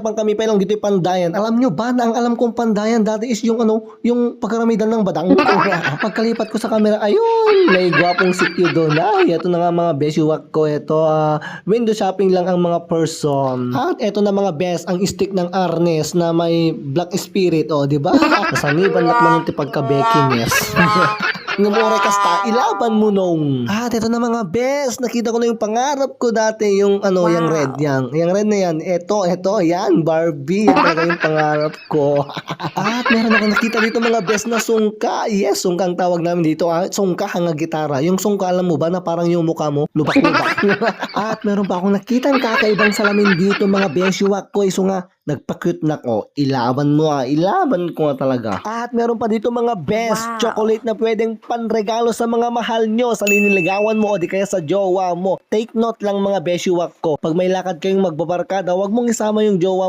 pang kami pa lang dito yung pandayan. Alam nyo ba na ang alam kong pandayan dati is yung yung pagkaramidan ng badang. Pagkalipat ko sa camera, ayun, may gwapong sityo doon. Ay, ito na nga mga beshiwak ko. Ito, window shopping lang ang mga person. At ito na mga best, ang stick ng Arnes na may black spirit, di ba? Nasangiban lakman yung pagka-bekiness. Ngumore kasta, ilaban mo nung. At ito na mga best, nakita ko na yung pangarap ko dati, yung yung red yan. Yung red na yan, ito, yan, Barbie. Yan talaga yung pangarap ko. At meron ako nakita dito mga best na sungka. Yes, sungka ang tawag namin dito. Sungka hanga gitara. Yung sungka, alam mo ba na parang yung mukha mo, lubak-lubak. At meron pa akong nakitang kakaibang salamin dito mga beshiwak ko. Iso nga, nagpa-cute na ko. Ilaban mo ilaban ko nga talaga. At meron pa dito mga best chocolate na pwedeng panregalo sa mga mahal nyo, sa liniligawan mo o di kaya sa jowa mo. Take note lang mga beshiwak ko. Pag may lakad kayong magbabarkada, wag mong isama yung jowa